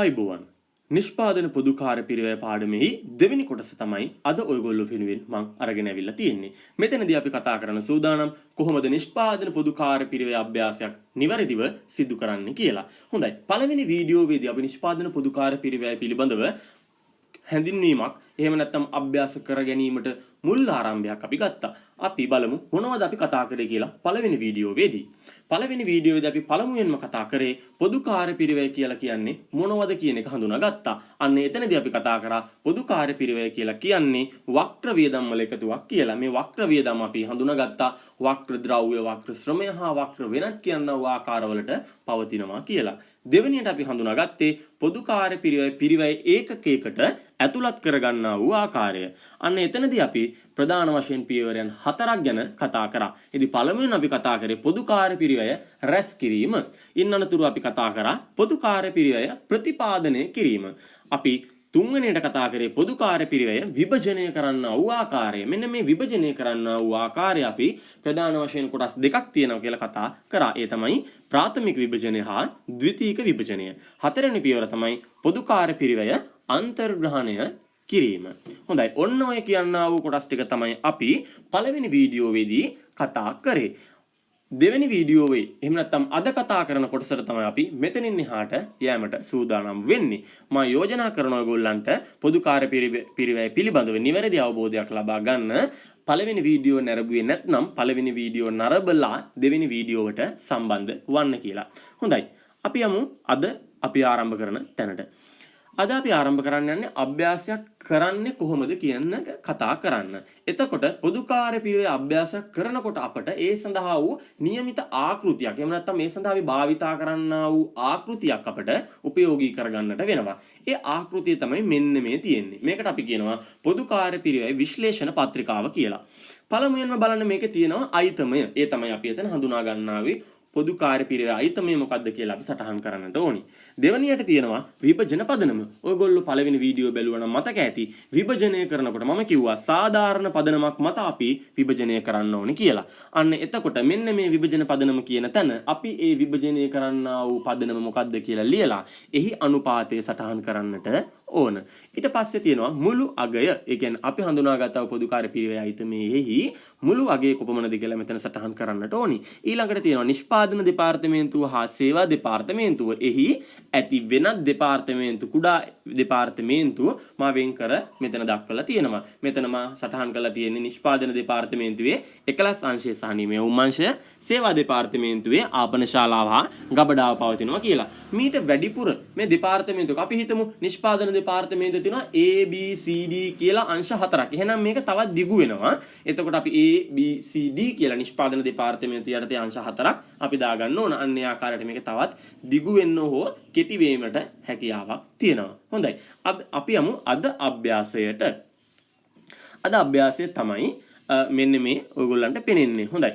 ආයිබෝවන් නිෂ්පාදන පොදු කාර්ය පිරිවැය පාඩමෙහි දෙවෙනි කොටස තමයි අද ඔයගොල්ලෝ වෙනුවෙන් මම අරගෙන ඇවිල්ලා තියෙන්නේ. මෙතනදී අපි කතා කරන සූදානම් කොහොමද නිෂ්පාදන පොදු කාර්ය පිරිවැය අභ්‍යාසයක් නිවැරදිව සිදු කරන්න කියලා. හොඳයි. පළවෙනි වීඩියෝවේදී අපි නිෂ්පාදන පොදු කාර්ය පිරිවැය පිළිබඳව හැඳින්වීමක් එහෙම නැත්නම් අභ්‍යාස කර ගැනීමට මුල් ආරම්භයක් අපි ගත්තා. අපි බලමු මොනවද අපි කතා කරේ කියලා පළවෙනි වීඩියෝවේදී. පළවෙනි වීඩියෝවේදී අපි පළමුවෙන්ම කතා කරේ පොදු කාර්ය පිරිවැය කියලා කියන්නේ මොනවද කියන එක හඳුනාගත්තා. අන්න එතනදී අපි කතා කරා පොදු කාර්ය පිරිවැය කියලා කියන්නේ වක්‍ර වියදම් වල එකතුවක් කියලා. මේ වක්‍ර වියදම් අපි හඳුනාගත්තා වක්‍ර ද්‍රව්‍ය, වක්‍ර ශ්‍රමය හා වක්‍ර වෙනත් කියනා වූ ආකාරවලට පවතිනවා කියලා. දෙවෙනියට අපි හඳුනාගත්තේ පොදු කාර්ය පිරිවැය ඒකකයකට ඇතුළත් කරගන්නා වූ ආකාරය. අන්න එතනදී අපි ප්‍රධාන වශයෙන් පියවරයන් 4ක් ගැන කතා කරා. ඉතින් පළමුවෙන් අපි කතා කරේ පොදු කාර්ය පිරිවැය රැස් කිරීම. ඉන් අනතුරු අපි කතා කරා පොදු කාර්ය පිරිවැය ප්‍රතිපාදනය කිරීම. අපි තුන්වෙනියට කතා කරේ පොදු කාර්ය පිරිවැය විභජනය කරන්නා වූ ආකාරය. මෙන්න මේ විභජනය කරන්නා වූ ආකාරය අපි ප්‍රධාන වශයෙන් කොටස් දෙකක් තියෙනවා කියලා කතා කරා. ඒ තමයි ප්‍රාථමික විභජනය හා ද්විතීයික විභජනය. හතරවෙනි පියවර තමයි පොදු කාර්ය පිරිවැය අන්තර්ග්‍රහණය කිරීම. හොඳයි. ඔන්න ඔය කියන්නා වූ කොටස් ටික තමයි අපි පළවෙනි වීඩියෝවේදී කතා කරේ. දෙවෙනි වීඩියෝවේ එහෙම නැත්නම් අද කතා කරන කොටසට තමයි අපි මෙතනින් එහාට යෑමට සූදානම් වෙන්නේ. මම යෝජනා කරන ඔයගොල්ලන්ට පොදු කාර්ය පිරිවැය පිළිබඳව නිවැරදි අවබෝධයක් ලබා ගන්න පළවෙනි වීඩියෝ නැරඹුවේ නැත්නම් පළවෙනි වීඩියෝ නරඹලා දෙවෙනි වීඩියෝවට සම්බන්ධ වන්න කියලා. හොඳයි. අපි යමු අද අපි ආරම්භ කරන තැනට. අද අපි ආරම්භ කරන්න යන්නේ අභ්‍යාසයක් කරන්නේ කොහොමද කියන කතා කරන්න. එතකොට පොදු කාර්ය පිරිවැය අභ්‍යාසයක් කරනකොට අපට ඒ සඳහා වූ નિયમિત ආකෘතියක් එහෙම නැත්නම් මේ සඳහා අපි භාවිතා කරන්නා වූ ආකෘතියක් අපට උපයෝගී කරගන්නට වෙනවා. ඒ ආකෘතිය තමයි මෙන්න මේ තියෙන්නේ. මේකට අපි කියනවා පොදු කාර්ය පිරිවැය විශ්ලේෂණ පත්‍රිකාව කියලා. පළමුවෙන්ම බලන්න මේකේ තියෙනවා අයිතමය. ඒ තමයි අපි එතන හඳුනා ගන්නාවේ පොදු කාර්ය පිරිවැය අයිතමය මොකක්ද කියලා අපි සටහන් කරන්නට ඕනි. දෙවැනියට තියෙනවා විභජන පදනම. ඔයගොල්ලෝ පළවෙනි වීඩියෝ බැලුවා නම් මතක ඇති. විභජනය කරනකොට මම කිව්වා සාධාරණ පදනමක් මත අපි විභජනය කරන්න ඕනි කියලා. අන්න එතකොට මෙන්න මේ විභජන පදනම කියන තැන අපි ඒ විභජනය කරන්නා වූ පදනම මොකක්ද කියලා ලියලා එහි අනුපාතය සටහන් කරන්නට ඕන. ඊට පස්සේ තියෙනවා මුළු අගය. ඒ කියන්නේ අපි හඳුනාගත්තා පොදු කාර්ය පිරිවැය අයිතමේෙහි මුළු අගය කොපමණද කියලා මෙතන සටහන් කරන්නට ඕනි. ඊළඟට තියෙනවා නිෂ්පාදන දෙපාර්තමේන්තුව හා සේවා දෙපාර්තමේන්තුව. එහි ඇති වෙනත් දෙපාර්තමේන්තු කුඩා දෙපාර්තමේන්තුව මා වෙන් කර මෙතන දක්වලා තියෙනවා. මෙතන මා සටහන් කරලා තියෙන්නේ නිෂ්පාදන දෙපාර්තමේන්තුවේ 11 අංශය සහ නිමැවුම් අංශය, සේවා දෙපාර්තමේන්තුවේ ආපන ශාලාව හා ගබඩාව පවතිනවා කියලා. මීට වැඩිපුර මේ දෙපාර්තමේන්තුක අපි හිතමු නිෂ්පාදන දෙපාර්තමේන්තුවේ තියෙනවා A B C D කියලා අංශ 4ක්. එහෙනම් මේක තවත් දිගු වෙනවා. එතකොට අපි A B C D කියලා නිෂ්පාදන දෙපාර්තමේන්තුව යටතේ අංශ 4ක් අපි දාගන්න ඕන. අන්න ඒ ආකාරයට මේක තවත් දිගු වෙන්න හෝ කෙටි වීමට හැකියාවක් තියෙනවා. හොඳයි. අපි යමු අද අභ්‍යාසයට. අද අභ්‍යාසය තමයි මෙන්න මේ ඔයගොල්ලන්ට පෙනෙන්නේ. හොඳයි.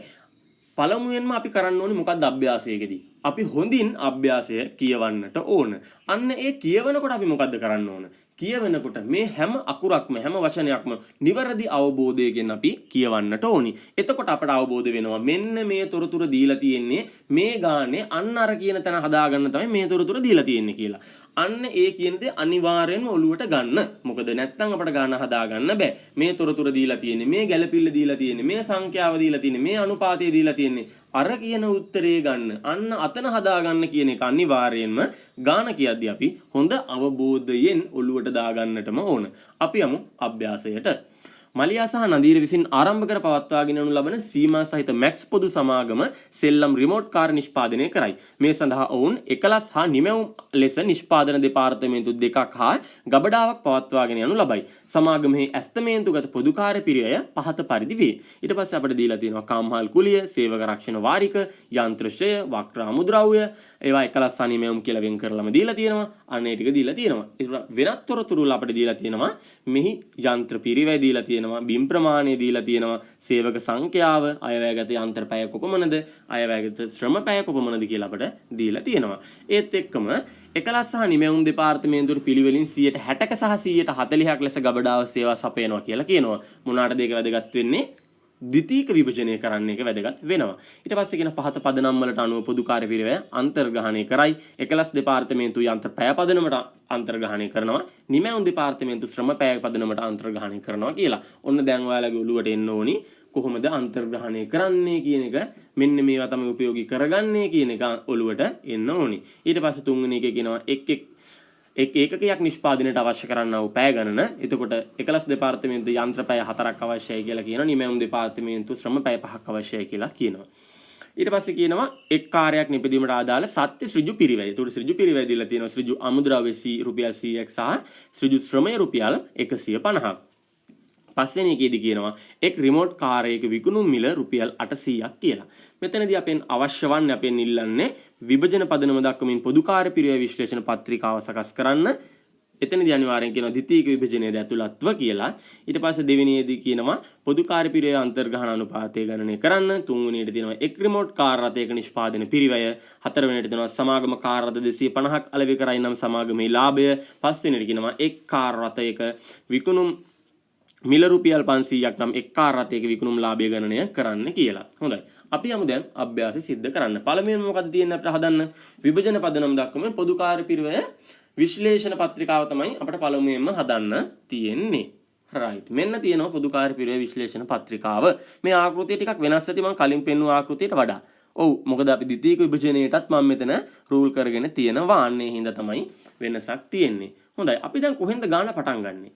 පළමුවෙන්ම අපි කරන්න ඕනේ මොකක්ද අභ්‍යාසයේදී? අපි හොඳින් අභ්‍යාසය කියවන්නට ඕන. අන්න ඒ කියවනකොට අපි මොකද්ද කරන්න ඕන? කියවනකොට මේ හැම අකුරක්ම හැම වචනයක්ම නිවැරදි අවබෝධයකින් අපි කියවන්නට ඕනි. එතකොට අපට අවබෝධ වෙනවා මෙන්න මේ තොරතුරු දීලා තියෙන්නේ මේ ගානේ අන්න අර කියන තැන හදාගන්න තමයි මේ තොරතුරු දීලා තියෙන්නේ කියලා. අන්න ඒ කියන දේ අනිවාර්යෙන්ම ඔලුවට ගන්න. මොකද නැත්නම් අපට ගාන හදාගන්න බෑ. මේ තොරතුරු දීලා තියෙන්නේ, මේ ගැළපිල්ල දීලා තියෙන්නේ, මේ සංඛ්‍යාව දීලා තියෙන්නේ, මේ අනුපාතය දීලා තියෙන්නේ. අර කියන උත්තරේ ගන්න. අන්න අතන හදාගන්න කියන එක අනිවාර්යෙන්ම ගාන කියද්දී අපි හොඳ අවබෝධයෙන් ඔලුවට දාගන්නටම ඕන. අපි යමු අභ්‍යාසයට. මලියා සහ නදීර විසින් ආරම්භ කර පවත්වාගෙන යනු ලබන සීමා සහිත මැක්ස් පොදු සමාගම සෙල්ලම් රිමෝට් කාර් නිෂ්පාදනය කරයි. මේ සඳහා ඔවුන් 11 හා නිමැවුම් ලෙස නිෂ්පාදන දෙපාර්තමේන්තු 2ක් හා ගබඩාවක් පවත්වාගෙන යනු ලබයි. සමාගමෙහි ඇස්තමේන්තුගත පොදු කාර්ය පිරිවැය පහත පරිදි වේ. ඊට පස්සේ අපිට දීලා තියෙනවා කාම්හල් කුලිය, සේවක රක්ෂණ වාරික, යන්ත්‍රශය, වක්‍ර අමුද්‍රව්‍ය, ඒවා 11 හා නිමැවුම් කියලා වෙන් කරලම දීලා තියෙනවා. අන්න ඒ ටික දීලා තියෙනවා. ඒක වෙනත් තොරතුරු වල අපිට දීලා තියෙනවා. මෙහි යන්ත්‍ර පිරිවැය දීලා තියෙනවා. බිම් ප්‍රමාණය දීලා තියෙනවා, සේවක සංඛ්‍යාව, අයවැයගත යන්ත්‍ර පැය කොපමණද, අයවැයගත ශ්‍රම පැය කොපමණද කියලා අපට දීලා තියෙනවා. ඒත් එක්කම 11 සහ නිමැවුම් දෙපාර්තමේන්තුවේ පිළිවෙලින් 60% සහ 40% ලෙස ගබඩාව සේවා සපයනවා කියලා කියනවා. මොනවාටද ඒක වැදගත් වෙන්නේ? ද්විතීක විභජනය කරන්න එක වැදගත් වෙනවා. ඊට පස්සේ කියන පහත පදනම් වලට අනුව පොදු කාර්ය පිරිවැය අන්තර්ග්‍රහණය කරයි. එකලස් දෙපාර්තමේන්තු යන්ත්‍ර පැය පදනමට අන්තර්ග්‍රහණය කරනවා. නිමැවුම් දෙපාර්තමේන්තු ශ්‍රම පැය පදනමට අන්තර්ග්‍රහණය කරනවා කියලා. ඔන්න දැන් ඔයාලගේ ඔළුවට එන්න ඕනි කොහොමද අන්තර්ග්‍රහණය කරන්නේ කියන එක. මෙන්න මේවා තමයි උපයෝගී කරගන්නේ කියන එක ඔළුවට එන්න ඕනි. ඊට පස්සේ තුන්වෙනි එකේ කියනවා එක් ඒකකයක් නිෂ්පාදනයට අවශ්‍ය කරන්නා වූ පැය ගණන. එතකොට එකලස් දෙපාර්තමේන්තු යන්ත්‍ර පැය 4ක් අවශ්‍යයි කියලා කියනවා. නිමැවුම් දෙපාර්තමේන්තු ශ්‍රම පැය 5ක් අවශ්‍යයි කියලා කියනවා. ඊට පස්සේ කියනවා එක් කාර්යයක් නිපදීමට ආදාළ සත්‍ය ඍජු පිරිවැය. ඒකට ඍජු පිරිවැය දීලා තියෙනවා ඍජු අමුද්‍රව්‍ය රුපියල් 100ක් සහ ඍජු ශ්‍රමය රුපියල් 150ක්. පස්වෙනි එකේදී කියනවා එක් රිමෝට් කාර්යයක විකුණුම් මිල රුපියල් 800ක් කියලා. මෙතනදී අපෙන් අවශ්‍ය වන්නේ අපෙන් ඉල්ලන්නේ විභජන පදනම දක්වමින් පොදු කාර්ය පිරිවැය විශ්ලේෂණ පත්‍රිකාව සකස් කරන්න. එතනදී අනිවාර්යෙන් කියනවා ද්විතීක විභජනයේද ඇතුළත්ව කියලා. ඊට පස්සේ දෙවෙනියේදී කියනවා පොදු කාර්ය පිරිවැය අන්තර්ග්‍රහණ අනුපාතය ගණනය කරන්න. තුන්වෙනියට තියෙනවා එක් රිමෝට් කාර් රථයක නිෂ්පාදන පිරිවැය. හතරවෙනියට තියෙනවා සමාගම කාර් රථ 250ක් අලෙවි කරයි නම් සමාගමේ ලාභය. පස්වෙනියට කියනවා එක් කාර් රථයක විකුණුම් මිල රුපියල් 500ක් නම් එක් කාර් රථයක විකුණුම් ලාභය ගණනය කරන්න කියලා. හොඳයි. අපි යමු දැන් අභ්‍යාසය සිද්ධ කරන්න. පළමුවෙන්ම මොකද තියෙන්නේ අපිට හදන්න? විභජන පදනම දක්වමින් පොදු කාර්ය පිරිවැය විශ්ලේෂණ පත්‍රිකාව තමයි අපිට පළමුවෙන්ම හදන්න තියෙන්නේ. right. මෙන්න තියෙනවා පොදු කාර්ය පිරිවැය විශ්ලේෂණ පත්‍රිකාව. මේ ආකෘතිය ටිකක් වෙනස් ඇති මම කලින් පෙන්වූ ආකෘතියට වඩා. ඔව් මොකද අපි ද්විතීක විභජනයටත් මම මෙතන රූල් කරගෙන තියෙනවා. අන්නේ හින්දා තමයි වෙනසක් තියෙන්නේ. හොඳයි. අපි දැන් කොහෙන්ද ගාන පටන් ගන්නෙ?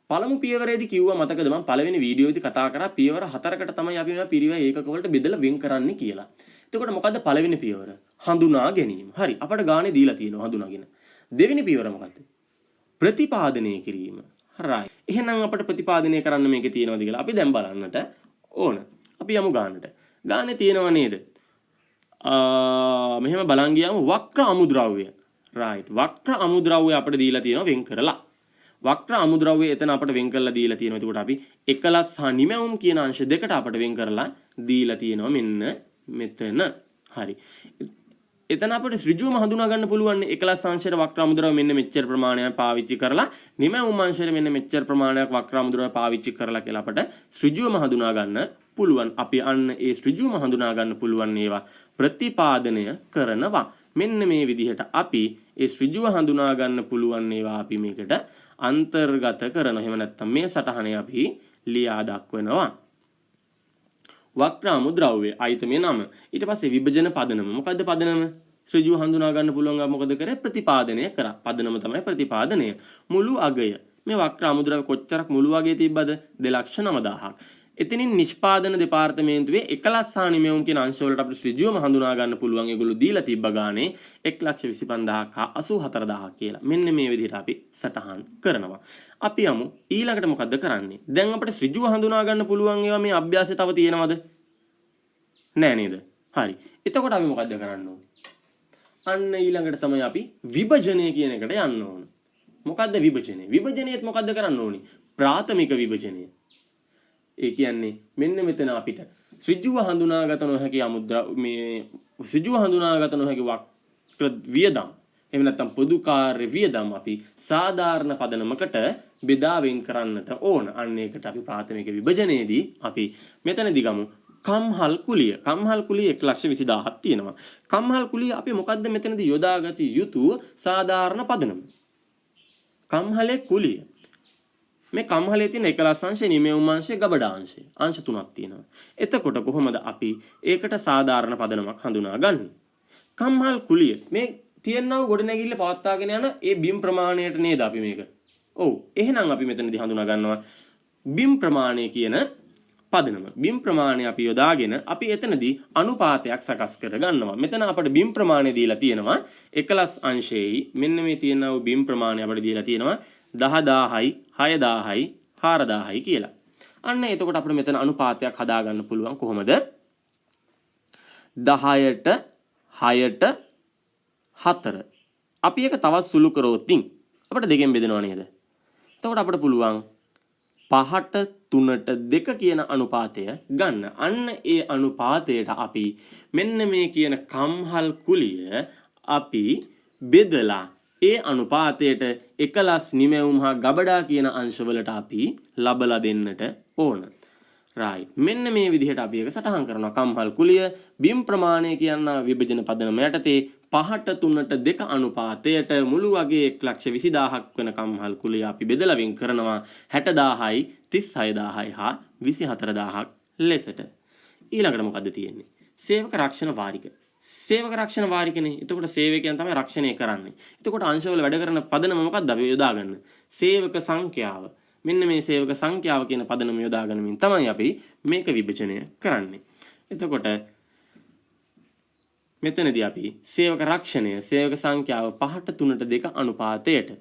පළමු පියවරේදී කිව්වා මතකද මම පළවෙනි වීඩියෝවේදී කතා කරා පියවර 4කට තමයි අපි මේ පිරිවැය ඒකක වලට බෙදලා වෙන් කරන්නේ කියලා. එතකොට මොකද්ද පළවෙනි පියවර? හඳුනා ගැනීම. හරි. අපට ගානේ දීලා තියෙනවා හඳුනාගෙන. දෙවෙනි පියවර මොකද්ද? ප්‍රතිපාදනය කිරීම. right. එහෙනම් අපට ප්‍රතිපාදනය කරන්න මේකේ තියෙනවද කියලා අපි දැන් බලන්නට ඕන. අපි යමු ගානට. ගානේ තියෙනව නේද? මෙහෙම බලන් ගියාම වක්‍ර අමුද්‍රව්‍ය. right. වක්‍ර අමුද්‍රව්‍ය අපිට දීලා තියෙනවා වෙන් කරලා. වක්‍ර අමුද්‍රව්‍ය එතන අපිට වෙන් කරලා දීලා තියෙනවා. එතකොට අපි එකලස් හා නිමැවුම් කියන අංශ දෙකට අපිට වෙන් කරලා දීලා තියෙනවා මෙන්න මෙතන. හරි. එතන අපිට ඍජුවම හඳුනා ගන්න පුළුවන් එකලස් අංශයට වක්‍ර අමුද්‍රව්‍ය මෙන්න මෙච්චර ප්‍රමාණයක් පාවිච්චි කරලා නිමැවුම් අංශයට මෙන්න මෙච්චර ප්‍රමාණයක් වක්‍ර අමුද්‍රව්‍ය පාවිච්චි කරලා කියලා අපිට ඍජුවම හඳුනා ගන්න පුළුවන්. අපි අන්න ඒ ඍජුවම හඳුනා ගන්න පුළුවන් ඒවා ප්‍රතිපාදනය කරනවා. මෙන්න මේ විදිහට අපි ඒ ඍජුව හඳුනා ගන්න පුළුවන් ඒවා අපි මේකට අන්තර්ගත කරනවා. එහෙම නැත්නම් මේ සටහනේ අපි ලියා දක්වනවා. වක්‍ර අමුද්‍රව්‍ය අයිතමේ නම. ඊට පස්සේ විභජන පදනම. මොකද්ද පදනම? ඍජුව හඳුනා ගන්න පුළුවන් මොකද කරේ? ප්‍රතිපාදනය කරා. පදනම තමයි ප්‍රතිපාදනය. මුළු අගය. මේ වක්‍ර අමුද්‍රව්‍ය කොච්චරක් මුළු අගය තිබ්බද? 2,90,000ක්. එතනින් නිෂ්පාදන දෙපාර්තමේන්තුවේ එකලස් හා නිමැවුම් කියන අංශ වලට අපිට ඍජුවම හඳුනා ගන්න පුළුවන්. ඒගොල්ලෝ දීලා තිබ්බ ගානේ 1,25,500ක් හා 84,000ක් කියලා. මෙන්න මේ විදිහට අපි සටහන් කරනවා. අපි යමු ඊළඟට මොකද්ද කරන්නේ? දැන් අපිට ඍජුව හඳුනා ගන්න පුළුවන් ඒවා මේ අභ්‍යාසයේ තව තියෙනවද? නෑ නේද? හරි. එතකොට අපි මොකද්ද කරන්න ඕනේ? අන්න ඊළඟට තමයි අපි විභජනය කියන එකට යන්න ඕන. මොකද්ද විභජනය? විභජනයේත් මොකද්ද කරන්න ඕනේ? ප්‍රාථමික විභජනය. ඒ කියන්නේ මෙන්න මෙතන අපිට ඍජුව හඳුනාගත නොහැකි මේ ඍජුව හඳුනාගත නොහැකි වක්‍ර වියදම් එහෙම නැත්නම් පොදු කාර්ය වියදම් අපි සාධාරණ පදනමකට බෙදා වෙන් කරන්නට ඕන. අන්න ඒකට අපි ප්‍රාථමික විභජනයේදී අපි මෙතනදී ගමු කම්හල් කුලිය. කම්හල් කුලිය 1,20,000ක් තියෙනවා. කම්හල් කුලිය අපි මොකද්ද මෙතනදී යොදාගත යුතු සාධාරණ පදනම? කම්හලේ කුලිය. මේ කම්හලේ තියෙන එකලස් අංශය, නිමැවුම් අංශය, ගබඩා අංශය. අංශ තුනක් තියෙනවා. එතකොට කොහොමද අපි ඒකට සාධාරණ පදනමක් හඳුනාගන්නේ? කම්හල් කුලිය මේ තියෙනව ගොඩනැගිල්ල පවත්වාගෙන යන ඒ බිම් ප්‍රමාණයට නේද අපි මේක. ඔව්. එහෙනම් අපි මෙතනදී හඳුනා ගන්නවා බිම් ප්‍රමාණය කියන පදනම. බිම් ප්‍රමාණය අපි යොදාගෙන අපි එතනදී අනුපාතයක් සකස් කර ගන්නවා. මෙතන අපිට බිම් ප්‍රමාණය දීලා තියෙනවා එකලස් අංශයේයි මෙන්න මේ තියෙනව බිම් ප්‍රමාණය අපිට දීලා තියෙනවා 10,000යි 6,000යි 4,000යි කියලා. අන්න එතකොට අපිට මෙතන අනුපාතයක් හදාගන්න පුළුවන් කොහොමද? 10ට 6ට 4. අපි ඒක තවත් සුළු කරොත් අපිට දෙකෙන් බෙදෙනව නේද? එතකොට අපිට පුළුවන් 5ට 3ට 2 කියන අනුපාතය ගන්න. අන්න ඒ අනුපාතයට අපි මෙන්න මේ කියන කම්හල් කුලිය අපි බෙදලා ඒ අනුපාතයට එකලස් නිමැවුම් හා ගබඩා කියන අංශවලට අපි ලබලා දෙන්නට ඕන. right. මෙන්න මේ විදිහට අපි එක සටහන් කරනවා. කම්හල් කුලිය බිම් ප්‍රමාණය කියන විභජන පදනම යටතේ 5ට 3ට 2 අනුපාතයට මුළු වගේ 1,20,000ක් වෙන කම්හල් කුලිය අපි බෙදලා වෙන් කරනවා 60,000යි 36,000යි හා 24,000ක් ලෙසට. ඊළඟට මොකද්ද තියෙන්නේ? සේවක රක්ෂණ වාරික. සේවක රක්ෂණ වාරිකනේ. එතකොට සේවකයන් තමයි රක්ෂණය කරන්නේ. එතකොට අංශවල වැඩ කරන පදනම මොකක්ද අපි යොදාගන්න? සේවක සංඛ්‍යාව. මෙන්න මේ සේවක සංඛ්‍යාව කියන පදනම යොදාගන්නමින් තමයි අපි මේක විභජනය කරන්නේ. එතකොට මෙතනදී අපි සේවක රක්ෂණය සේවක සංඛ්‍යාව 5ට 3ට 2 අනුපාතයට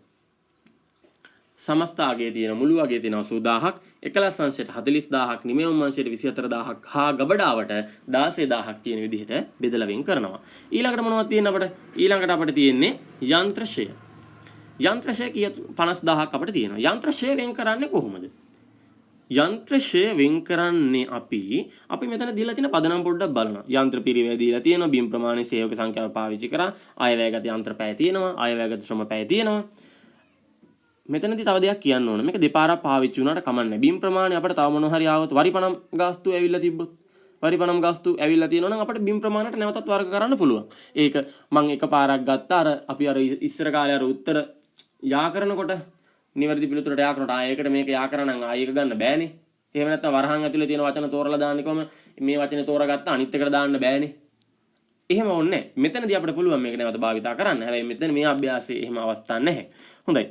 සමස්ත අගයේ තියෙන මුළු අගයේ තියෙන 80000ක් එකලස් අංශයට 40000ක් නිමෙවුම් අංශයට 24000ක් හා ගබඩාවට 16000ක් කියන විදිහට බෙදලා වෙන් කරනවා. ඊළඟට මොනවද තියෙන්නේ අපිට? ඊළඟට අපිට තියෙන්නේ යන්ත්‍රශය. යන්ත්‍රශය 50000ක් අපිට තියෙනවා. යන්ත්‍රශය වෙන් කරන්නේ කොහොමද? යන්ත්‍රශය වෙන් කරන්නේ අපි මෙතන දීලා තියෙන පදනම් පොඩ්ඩක් බලනවා. යන්ත්‍ර පිරිවැය දීලා තියෙනවා. බිම් ප්‍රමාණය සේවක සංඛ්‍යාව පාවිච්චි කරා. අයවැයගත යන්ත්‍ර පැය තියෙනවා. අයවැයගත ශ්‍රම පැය තියෙනවා. මෙතනදී තව දෙයක් කියන්න ඕන. මේක දෙපාරක් පාවිච්චි වුණාට කමන්නේ. බිම් ප්‍රමාණය අපිට තව මොන හරි ආවොත් වරිපණම් ගාස්තු ඇවිල්ලා තිබ්බොත් වරිපණම් ගාස්තු ඇවිල්ලා තියෙනවා නම් අපිට බිම් ප්‍රමාණයට නැවතත් වර්ග කරන්න පුළුවන්. ඒක මම එකපාරක් ගත්තා. අපි ඉස්සර කාලේ උත්තර යා කරනකොට නිවැරදි පිළිතුරට යා කරනකොට ආයෙකට මේක යා කරනනම් ආයෙක ගන්න බෑනේ. එහෙම නැත්නම් වරහන් ඇතුලේ තියෙන වචන තෝරලා දාන්නේ කොහම මේ වචනේ තෝරාගත්තා අනිත් එකට දාන්න බෑනේ. එහෙම ඕනේ නැහැ. මෙතනදී අපිට පුළුවන් මේක නැවත භාවිතා කරන්න. හැබැයි මෙතන මේ අභ්‍යාසයේ එහෙම අවස්ථා නැහැ. හොඳයි.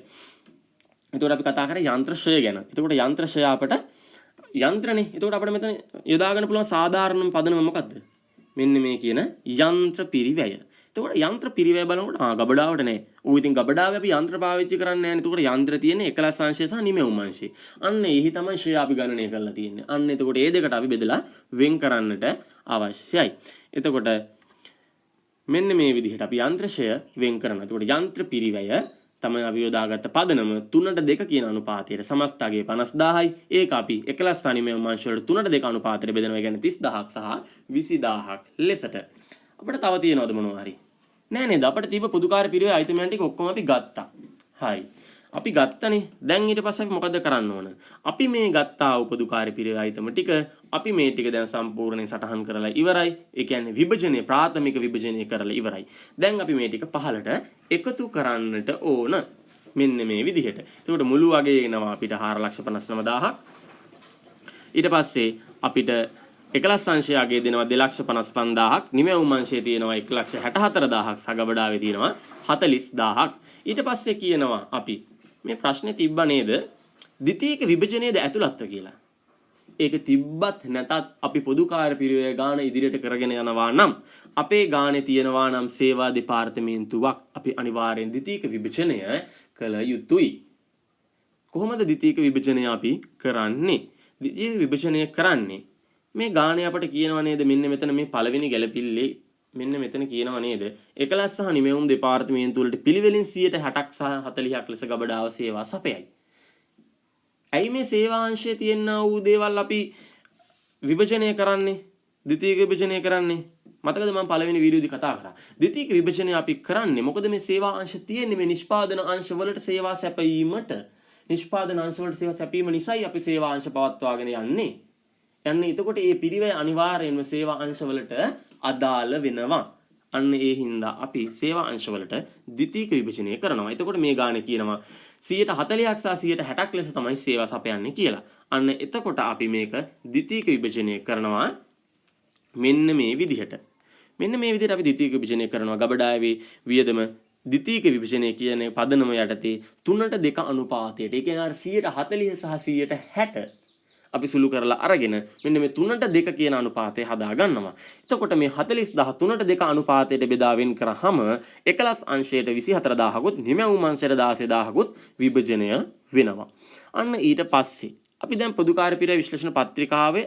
එතකොට අපි කතා කරේ යන්ත්‍රශය ගැන. එතකොට යන්ත්‍රශය අපට යන්ත්‍රනේ. එතකොට අපිට මෙතන යොදා ගන්න පුළුවන් සාධාරණ පදනම මොකද්ද? මෙන්න මේ කියන යන්ත්‍ර පිරිවැය. එතකොට යන්ත්‍ර පිරිවැය බලනකොට ගබඩාවට නෑ. ඉතින් ගබඩාවේ අපි යන්ත්‍ර පාවිච්චි කරන්නේ නෑනේ. එතකොට යන්ත්‍ර තියෙන්නේ එකලස් අංශය සහ නිමෙවුම් අංශය. අන්න එහි තමයි ශ්‍රේය අපි ගණනය කරලා තියෙන්නේ. අන්න එතකොට මේ දෙකට අපි බෙදලා වෙන් කරන්නට අවශ්‍යයි. එතකොට මෙන්න මේ විදිහට අපි යන්ත්‍රශය වෙන් කරනවා. එතකොට යන්ත්‍ර පිරිවැය තමයි අපි යොදාගත්ත පදනම 3ට 2 කියන අනුපාතයට සමස්ත අගයේ 50000යි. ඒක අපි එකලස් අනිමෙවුම් අංශ වලට 3ට 2 අනුපාතයට බෙදනවා. ඒ කියන්නේ 30000ක් සහ 20000ක් ලෙසට. අපිට තව තියෙනවද මොනවා හරි? නෑ නේද? අපිට තිබ්බ පොදුකාර පිරිවේ අයිතමයන් ටික ඔක්කොම අපි ගත්තා. හරි. අපි ගත්තනේ. දැන් ඊට පස්සේ අපි මොකද කරන්න ඕන? අපි මේ ගත්තා උපදුකාර පිරිවේ අයිතම ටික අපි මේ ටික දැන් සම්පූර්ණයෙන් සටහන් කරලා ඉවරයි. ඒ කියන්නේ විභජනය ප්‍රාථමික විභජනය කරලා ඉවරයි. දැන් අපි මේ ටික පහලට එකතු කරන්නට ඕන. මෙන්න මේ විදිහට. එතකොට මුළු වගේ එනවා අපිට 4,59,000ක්. ඊට පස්සේ අපිට එකලස් අංශයගේ දෙනවා 2,55,000ක්. නිමෙවුම් අංශයේ තියෙනවා 1,64,000ක්. සගබඩාවේ තියෙනවා 40,000ක්. ඊට පස්සේ කියනවා අපි මේ ප්‍රශ්නේ තිබ්බා නේද? ද්විතීයික විභජනයේද ඇතුළත්ව කියලා. ඒක තිබ්බත් නැතත් අපි පොදුකාර පිරිවේ ගාන ඉදිරියට කරගෙන යනවා නම් අපේ ගානේ තියෙනවා නම් සේවා දෙපාර්තමේන්තුවක් අපි අනිවාර්යෙන් ද්විතීයික විභජනය කළ යුතුයි. කොහොමද ද්විතීයික විභජනය අපි කරන්නේ? ද්විතීයික විභජනය කරන්නේ මේ ගානේ අපට කියනවා නේද මෙන්න මෙතන මේ පළවෙනි ගැළපිල්ලේ මෙන්න මෙතන කියනවා නේද එකලස් සහ නිමෙවුම් දෙපාර්තමේන්තු වලට පිළිවෙලින් 60%ක් සහ 40%ක් ලෙස ගබඩාව සේවා සපයයි. ඇයි මේ සේවා අංශයේ තියෙනා වූ දේවල් අපි විභජනය කරන්නේ? ද්විතීයික විභජනය කරන්නේ. මතකද මම පළවෙනි වීඩියෝදී කතා කරා. ද්විතීයික විභජනය අපි කරන්නේ මොකද මේ සේවා අංශ තියෙන්නේ මේ නිෂ්පාදන අංශ වලට සේවා සැපයීමට. නිෂ්පාදන අංශ වලට සේවා සැපීම නිසායි අපි සේවා අංශ පවත්වාගෙන යන්නේ. එතකොට මේ පිරිවැය අනිවාර්යයෙන්ම සේවා අංශවලට අදාළ වෙනවා. අන්න ඒ හින්දා අපි සේවා අංශවලට ද්විතීයික විභජනය කරනවා. එතකොට මේ ගානේ කියනවා 40%ක් සහ 60%ක් ලෙස තමයි සේවා සපයන්නේ කියලා. අන්න එතකොට අපි මේක ද්විතීයික විභජනය කරනවා මෙන්න මේ විදිහට. මෙන්න මේ විදිහට අපි ද්විතීයික විභජනය කරනවා. ගබඩාවේ වියදම ද්විතීයික විභජනය කියන පදනම යටතේ 3ට 2 අනුපාතයට. ඒ කියන්නේ 140 සහ 160 අපි සුළු කරලා අරගෙන මෙන්න මේ 3ට 2 කියන අනුපාතය හදා ගන්නවා. එතකොට මේ 40000 3ට 2 අනුපාතයට බෙදා වෙන් කරාම එකලස් අංශයට 24000කුත් නිමෙවුම් අංශයට 16000කුත් විභජනය වෙනවා. අන්න ඊට පස්සේ අපි දැන් පොදුකාර පිරිවේ විශ්ලේෂණ පත්‍රිකාවේ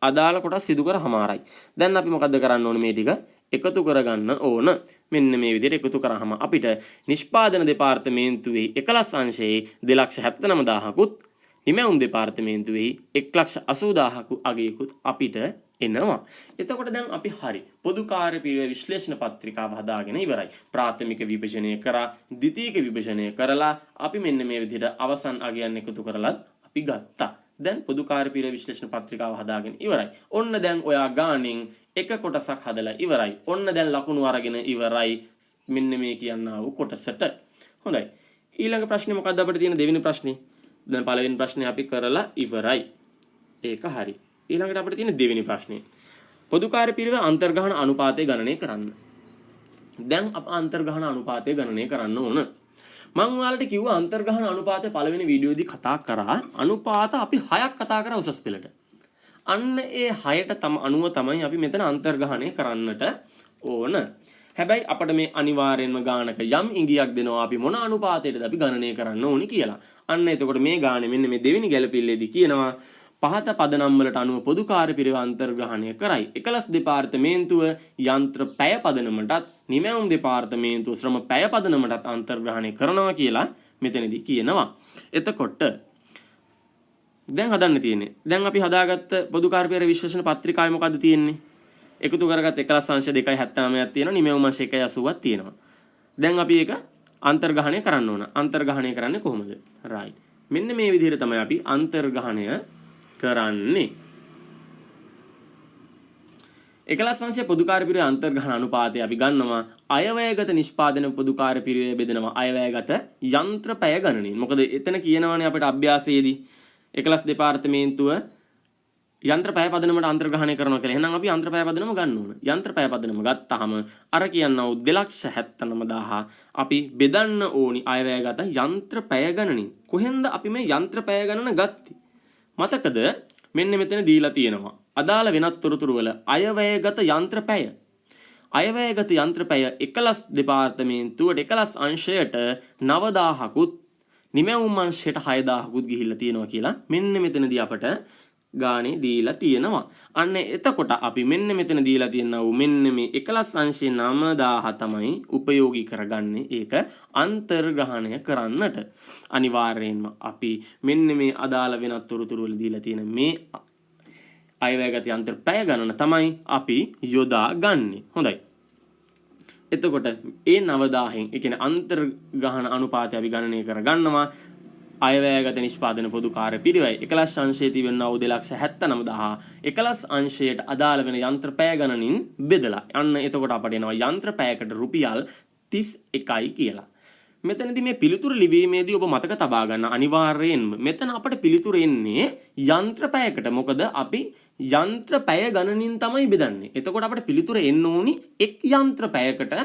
අදාළ කොටස් සිදු කරාමාරයි. දැන් අපි මොකද්ද කරන්න ඕනේ මේ ටික එකතු කරගන්න ඕන. මෙන්න මේ විදිහට එකතු කරාම අපිට නිෂ්පාදන දෙපාර්තමේන්තුවේ එකලස් අංශයේ 2,79,000කුත් නිමෙවුම් දෙපාර්තමේන්තුවේ 1,80,000ක අගයකුත් අපිට එනවා. එතකොට දැන් අපි හරි පොදුකාර පිරිවේ විශ්ලේෂණ පත්‍රිකාව හදාගෙන ඉවරයි. ප්‍රාථමික විභජනය කරා ද්විතීයික විභජනය කරලා අපි මෙන්න මේ විදිහට අවසන් අගයන් එකතු කරලා අපි ගත්තා. දැන් පොදු කාර්ය පිරිවෙ විශ්ලේෂණ පත්‍රිකාව හදාගෙන ඉවරයි. ඔන්න දැන් ඔයා ගාණෙන් එක කොටසක් හදලා ඉවරයි. ඔන්න දැන් ලකුණු අරගෙන ඉවරයි. මෙන්න මේ කියන්නා වූ කොටසට. හොඳයි. ඊළඟ ප්‍රශ්නේ මොකක්ද අපිට තියෙන දෙවෙනි ප්‍රශ්නේ? දැන් පළවෙනි ප්‍රශ්නේ අපි කරලා ඉවරයි. ඒක හරි. ඊළඟට අපිට තියෙන දෙවෙනි ප්‍රශ්නේ. පොදු කාර්ය පිරිවෙ අන්තර්ගහන අනුපාතය ගණනය කරන්න. දැන් අප අන්තර්ගහන අනුපාතය ගණනය කරන්න ඕන. මම ඔයාලට කිව්වා අන්තර්ගහන අනුපාතය පළවෙනි වීඩියෝදී කතා කරා. අනුපාත අපි 6ක් කතා කරා උසස් පෙළට. අන්න ඒ 6ට අනුව තමයි අපි මෙතන අන්තර්ගහනය කරන්නට ඕන. හැබැයි අපිට මේ අනිවාර්යෙන්ම ගානක යම් ඉඟියක් දෙනවා අපි මොන අනුපාතයටද අපි ගණනය කරන්න ඕනි කියලා. අන්න එතකොට මේ ගානේ මෙන්න මේ දෙවෙනි ගැළපිල්ලේදී කියනවා පහත පදනම් වලට අනුව පොදු කාර්ය පිරිවෙ අන්තර්ග්‍රහණය කරයි. එකලස් දෙපාර්තමේන්තුව යන්ත්‍ර පැය පදනමටත් නිමැවුම් දෙපාර්තමේන්තුව ශ්‍රම පැය පදනමටත් අන්තර්ග්‍රහණය කරනවා කියලා මෙතනදී කියනවා. එතකොට දැන් හදන්න තියෙන්නේ. දැන් අපි හදාගත්ත පොදු කාර්ය පිරිවෙ විශ්ලේෂණ පත්‍රිකාවේ මොකද්ද තියෙන්නේ? එකතු කරගත් එකලස් අංශ 2.79ක් තියෙනවා. නිමැවුම් අංශ 1.80ක් තියෙනවා. දැන් අපි ඒක අන්තර්ග්‍රහණය කරන්න ඕන. අන්තර්ග්‍රහණය කරන්නේ කොහොමද? right. මෙන්න මේ විදිහට තමයි අපි අන්තර්ග්‍රහණය කරන්නේ. එකලස් අංශය පොදු කාර්ය පිරිවෙ අන්තර්ග්‍රහණ අනුපාතය අපි ගන්නවා අයවැයගත නිෂ්පාදන පොදු කාර්ය පිරිවෙ බෙදෙනවා අයවැයගත යන්ත්‍ර පැය ගණනින්. මොකද එතන කියනවානේ අපිට අභ්‍යාසයේදී එකලස් දෙපාර්තමේන්තුව යන්ත්‍ර පැය පදනමට අන්තර්ග්‍රහණය කරනවා කියලා. එහෙනම් අපි යන්ත්‍ර පැය පදනම ගන්න ඕන. යන්ත්‍ර පැය පදනම ගත්තාම අර කියනවා 2,79,000 අපි බෙදන්න ඕනි අයවැයගත යන්ත්‍ර පැය ගණනින්. කොහෙන්ද අපි මේ යන්ත්‍ර පැය ගණන ගත්තේ? මතකද? මෙන්න මෙතන දීලා තියෙනවා. අදාළ වෙනත් තොරතුරු වල අයවැයගත යන්ත්‍ර පැය. අයවැයගත යන්ත්‍ර පැය එකලස් දෙපාර්තමේන්තුවට එකලස් අංශයට 9,000කුත් නිමැවුම් අංශයට 6,000කුත් ගිහිල්ලා තියෙනවා කියලා මෙන්න මෙතනදී අපට ගානේ දීලා තියෙනවා. අන්න එතකොට අපි මෙන්න මෙතන දීලා තියෙනවා මෙන්න මේ එකලස් අංශයේ 9,000 තමයි උපයෝගී කරගන්නේ ඒක අන්තර්ග්‍රහණය කරන්නට. අනිවාර්යයෙන්ම අපි මෙන්න මේ අදාළ වෙනත් තොරතුරු වල දීලා තියෙන මේ අයවැයගත යන්ත්‍ර පැය ගණන තමයි අපි යොදා ගන්නෙ. හොඳයි. එතකොට ඒ 9,000න් ඒ කියන්නේ අන්තර්ග්‍රහණ අනුපාතය අපි ගණනය කරගන්නවා. අයවැයගත නිෂ්පාදන පොදු කාර්ය පිරිවෙයි එකලස් අංශයේ තිබෙනා 2,79,000 එකලස් අංශයට අදාළ වෙන යන්ත්‍ර පැය ගණනින් බෙදලා. අන්න එතකොට අපට එනවා යන්ත්‍ර පැයකට රුපියල් 31යි කියලා. මෙතනදී මේ පිළිතුරු ලිවීමේදී ඔබ මතක තබා ගන්න අනිවාර්යයෙන්ම මෙතන අපට පිළිතුරු එන්නේ යන්ත්‍ර පැයකට. මොකද අපි යන්ත්‍ර පැය ගණනින් තමයි බෙදන්නේ. එතකොට අපට පිළිතුරු එන්න ඕනි එක් යන්ත්‍ර පැයකට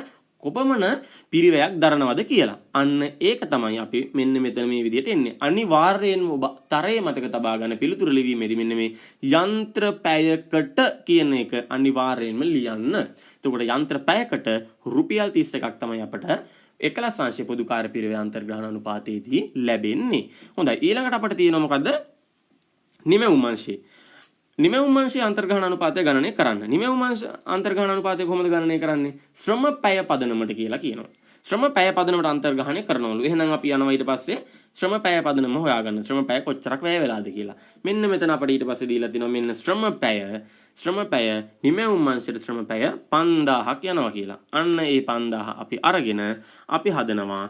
කොපමණ පිරිවැයක් දරනවද කියලා. අන්න ඒක තමයි අපි මෙන්න මෙතන මේ විදිහට එන්නේ. අනිවාර්යයෙන්ම ඔබ තරයේ මතක තබා ගන්න පිළිතුරු ලිවීමේදී මෙන්න මේ යන්ත්‍ර පැයකට කියන එක අනිවාර්යයෙන්ම ලියන්න. එතකොට යන්ත්‍ර පැයකට රුපියල් 31ක් තමයි අපට එකලස් අංශයේ පොදු කාර්ය පිරිවෙ අන්තර්ග්‍රහණ අනුපාතයේදී ලැබෙන්නේ. හොඳයි. ඊළඟට අපිට තියෙනවා මොකද්ද? නිමැවුම් අංශය. නිමැවුම් අංශයේ අන්තර්ග්‍රහණ අනුපාතය ගණනය කරන්න. නිමැවුම් අංශ අන්තර්ග්‍රහණ අනුපාතය කොහොමද ගණනය කරන්නේ? ශ්‍රම පැය පදනමට කියලා කියනවා. ශ්‍රම පැය පදනමට අන්තර්ග්‍රහණය කරනවලු. එහෙනම් අපි යනවා ඊට පස්සේ ශ්‍රම පැය පදනම හොයාගන්න. ශ්‍රම පැය කොච්චරක් වැය වෙලාද කියලා. මෙන්න මෙතන අපිට ඊට පස්සේ දීලා තිනවා මෙන්න ශ්‍රම පැය නිමැවුම් අංශයට ශ්‍රම පැය 5,000ක් යනවා කියලා. අන්න ඒ 5,000 අපි අරගෙන අපි හදනවා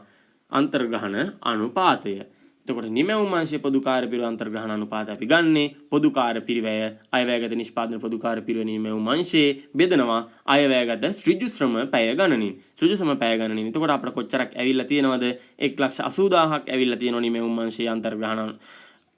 අන්තර්ග්‍රහණ අනුපාතය. එතකොට නිමැවුම් අංශයේ පොදු කාර්ය පිරිවෙ අන්තර්ග්‍රහණ අනුපාතය අපි ගන්නේ පොදු කාර්ය පිරිවෙය අයවැයගත නිෂ්පාදන පොදු කාර්ය පිරිවෙ නිමැවුම් අංශයේ බෙදනවා අයවැයගත ඍජු ශ්‍රම පැය ගණනින්. ඍජු ශ්‍රම පැය ගණනින්. එතකොට අපිට කොච්චරක් ඇවිල්ලා තියෙනවද? 1,80,000ක් ඇවිල්ලා තියෙනවා නිමැවුම් අංශයේ අන්තර්ග්‍රහණ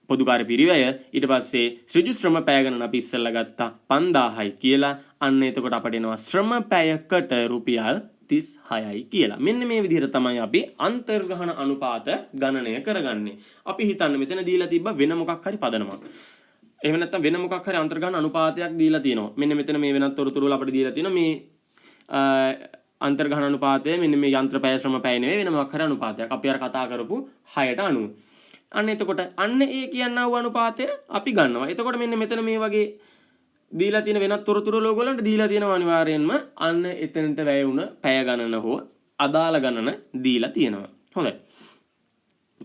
පොදු කාර්ය පිරිවෙය. ඊට පස්සේ ඍජු ශ්‍රම පැය ගණන අපි ඉස්සෙල්ලා ගත්තා 5,000යි කියලා. අන්න එතකොට අපිට එනවා ශ්‍රම පැයකට රුපියල් 36යි කියලා. මෙන්න මේ විදිහට තමයි අපි අන්තර්ග්‍රහණ අනුපාත ගණනය කරගන්නේ. අපි හිතන්න මෙතන දීලා තිබ්බ වෙන මොකක් හරි පදනමක්. එහෙම නැත්නම් වෙන මොකක් හරි අන්තර්ග්‍රහණ අනුපාතයක් දීලා තියෙනවා. මෙන්න මෙතන මේ වෙනත් තොරතුරු වල අපිට දීලා තියෙනවා මේ අන්තර්ග්‍රහණ අනුපාතය මෙන්න මේ යන්ත්‍ර පැය ශ්‍රම පැය නෙවෙයි වෙන මොකක් හරි අනුපාතයක්. අපි අර කතා කරපු 6ට අනුව. අන්න එතකොට අන්න ඒ කියනා වූ අනුපාතය අපි ගන්නවා. එතකොට මෙන්න මෙතන මේ වගේ දීලා තියෙන වෙනත් තොරතුරු වල ඔයගොල්ලන්ට දීලා තියෙනවා අනිවාර්යයෙන්ම අන්න එතනට වැය වුණ පැය ගණන හෝ අදාළ ගණන දීලා තියෙනවා. හොඳයි.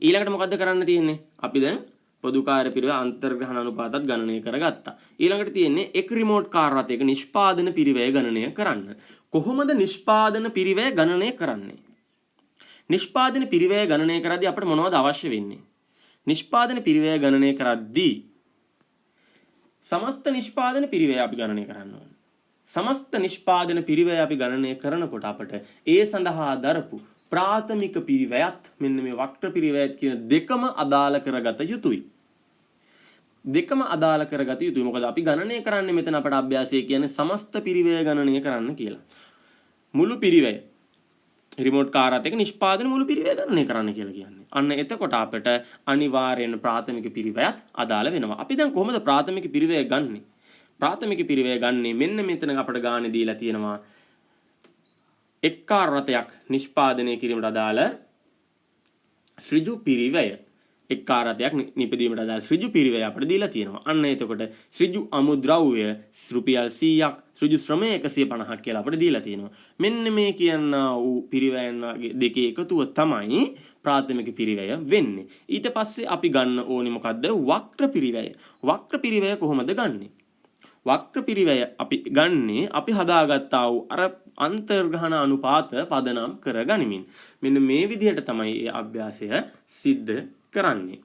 ඊළඟට මොකද්ද කරන්න තියෙන්නේ? අපි දැන් පොදු කාර්ය පිරිවෙ අන්තර්ග්‍රහණ අනුපාතත් ගණනය කරගත්තා. ඊළඟට තියෙන්නේ එක් රිමෝට් කාර් රථයක නිෂ්පාදන පිරිවැය ගණනය කරන්න. කොහොමද නිෂ්පාදන පිරිවැය ගණනය කරන්නේ? නිෂ්පාදන පිරිවැය ගණනය කරද්දී අපිට මොනවද අවශ්‍ය වෙන්නේ? නිෂ්පාදන පිරිවැය ගණනය කරද්දී සමස්ත නිෂ්පාදන පිරිවැය අපි ගණනය කරන්න ඕනේ. සමස්ත නිෂ්පාදන පිරිවැය අපි ගණනය කරනකොට අපට ඒ සඳහා දරපු ප්‍රාථමික පිරිවැයත් මෙන්න මේ වක්‍ර පිරිවැයත් කියන දෙකම අදාළ කරගත යුතුයි. දෙකම අදාළ කරගත යුතුයි. මොකද අපි ගණනය කරන්නේ මෙතන අපට අභ්‍යාසය කියන්නේ සමස්ත පිරිවැය ගණනය කරන්න කියලා. මුළු පිරිවැය රිමෝට් කාර් එක නිෂ්පාදන මුළු පිරිවැය ගණනය කරන්න කියලා කියන්නේ. අන්න එතකොට අපිට අනිවාර්යෙන් ප්‍රාථමික පිරිවැයත් අදාළ වෙනවා. අපි දැන් කොහොමද ප්‍රාථමික පිරිවැය ගන්නෙ? ප්‍රාථමික පිරිවැය ගන්නේ මෙන්න මෙතන අපිට ගානේ දීලා තියෙනවා. එක් කාර් රථයක් නිෂ්පාදනය කිරීමට අදාළ ඍජු පිරිවැය. එක් කාර් රථයක් නිපදවීමට අදාළ ඍජු පිරිවැය අපිට දීලා තියෙනවා. අන්න එතකොට ඍජු අමුද්‍රව්‍ය රුපියල් 100ක් ඍජු ශ්‍රමය 150ක් කියලා අපිට දීලා තියෙනවා. මෙන්න මේ කියන වූ පිරිවැයන් දෙකේ එකතුව තමයි ප්‍රාථමික පිරිවැය වෙන්නේ. ඊට පස්සේ අපි ගන්න ඕනේ මොකද්ද? වක්‍ර පිරිවැය. වක්‍ර පිරිවැය කොහොමද ගන්නෙ? වක්‍ර පිරිවැය අපි ගන්නේ අපි හදාගත්තා වූ අර අන්තර්ග්‍රහණ අනුපාත පදනම් කරගනිමින්. මෙන්න මේ විදිහට තමයි මේ අභ්‍යාසය සිද්ධ කරන්නේ.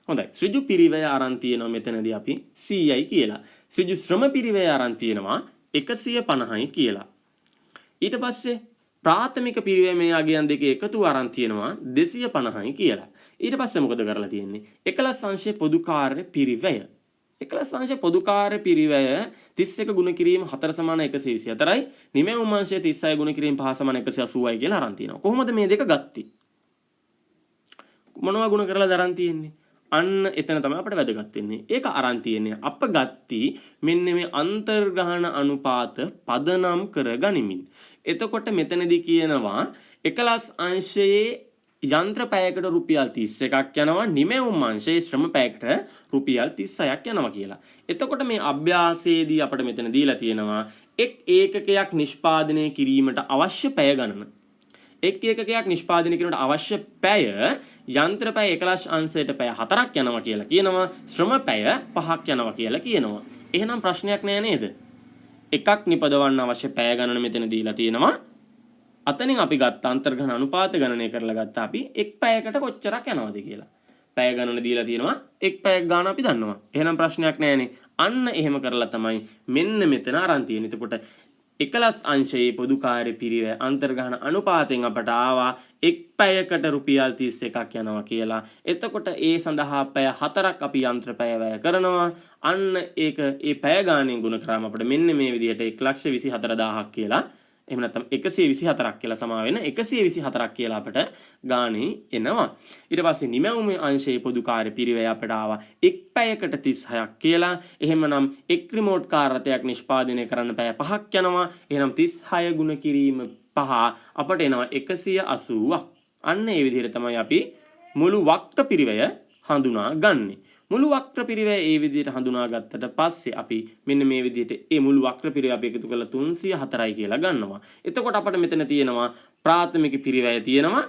හොඳයි. ඍජු පිරිවැය අරන් තියෙනවා මෙතනදී අපි 100යි කියලා. ඍජු ශ්‍රම පිරිවැය අරන් තියෙනවා 150යි කියලා. ඊට පස්සේ ප්‍රාථමික පිරිවැය මේ අගයන් දෙකේ එකතුව අරන් තියෙනවා 250යි කියලා. ඊට පස්සේ මොකද කරලා තියෙන්නේ? එකලස් අංශයේ පොදු කාර්ය පිරිවැය. එකලස් අංශයේ පොදු කාර්ය පිරිවැය 31 ගුණ කිරීම 4 සමාන 124යි. නිමැවුම් අංශයේ 36 ගුණ කිරීම 5 සමාන 180යි කියලා අරන් තියෙනවා. කොහොමද මේ දෙක ගත්තේ? මොනවා ගුණ කරලා දරන් තියෙන්නේ? අන්න එතන තමයි අපිට වැදගත් වෙන්නේ. ඒක අරන් තියෙන්නේ අප ගත්ති මෙන්න මේ අන්තර්ග්‍රහණ අනුපාත පදනම් කරගනිමින්. එතකොට මෙතනදී කියනවා එකලස් අංශයේ යන්ත්‍ර පැයකට රුපියල් 31ක් යනවා, නිමැවුම් අංශයේ ශ්‍රම පැයකට රුපියල් 36ක් යනවා කියලා. එතකොට මේ අභ්‍යාසයේදී අපිට මෙතන දීලා තියෙනවා එක් ඒකකයක් නිෂ්පාදනය කිරීමට අවශ්‍ය පැය ගණන. එක් ඒකකයක් නිෂ්පාදනය කිරීමට අවශ්‍ය පැය යන්ත්‍ර පැය 11 අංශයට පැය 4ක් යනවා කියලා කියනවා, ශ්‍රම පැය 5ක් යනවා කියලා කියනවා. එහෙනම් ප්‍රශ්නයක් නෑ නේද? එකක් නිපදවන්න අවශ්‍ය පැය ගණන මෙතන දීලා තියෙනවා. අතනින් අපි ගත්ත අන්තර්ග්‍රහණ අනුපාත ගණනය කරලා ගත්ත අපි එක් පැයකට කොච්චරක් යනවද කියලා. පැය ගණන දීලා තියෙනවා. එක් පැයක් ගාන අපි දන්නවා. එහෙනම් ප්‍රශ්නයක් නෑනේ. අන්න එහෙම කරලා තමයි මෙන්න මෙතන අරන් තියෙන්නේ. එතකොට එකලස් අංශයේ පොදු කාර්ය පිරිවැය අන්තර්ග්‍රහණ අනුපාතයෙන් අපට ආවා එක් පැයකට රුපියල් 31ක් යනවා කියලා. එතකොට ඒ සඳහා පැය 4ක් අපි යන්ත්‍ර පැය වැය කරනවා. අන්න ඒක ඒ පැය ගාණෙන් ගුණ කරාම අපිට මෙන්න මේ විදිහට 1,24,000ක් කියලා, එහෙම නැත්නම් 124ක් කියලා සමා වෙන 124ක් කියලා අපිට ගාණේ එනවා. ඊට පස්සේ නිමැවුම් අංශයේ පොදු කාර්ය පිරිවැය අපිට ආවා එක් පැයකට 36ක් කියලා. එහෙමනම් එක් රිමෝට් කාර් රථයක් නිෂ්පාදනය කරන්න පැය 5ක් යනවා. එහෙනම් 36 ගුණ කිරීම 5 අපට එනවා 180ක්. අන්න ඒ විදිහට තමයි අපි මුළු වක්‍ර පිරිවැය හඳුනා ගන්නෙ. මුළු වක්‍ර පිරිවැය ඒ විදිහට හඳුනාගත්තට පස්සේ අපි මෙන්න මේ විදිහට ඒ මුළු වක්‍ර පිරිවැය අපි එකතු කරලා 304යි කියලා ගන්නවා. එතකොට අපිට මෙතන තියෙනවා ප්‍රාථමික පිරිවැය තියෙනවා,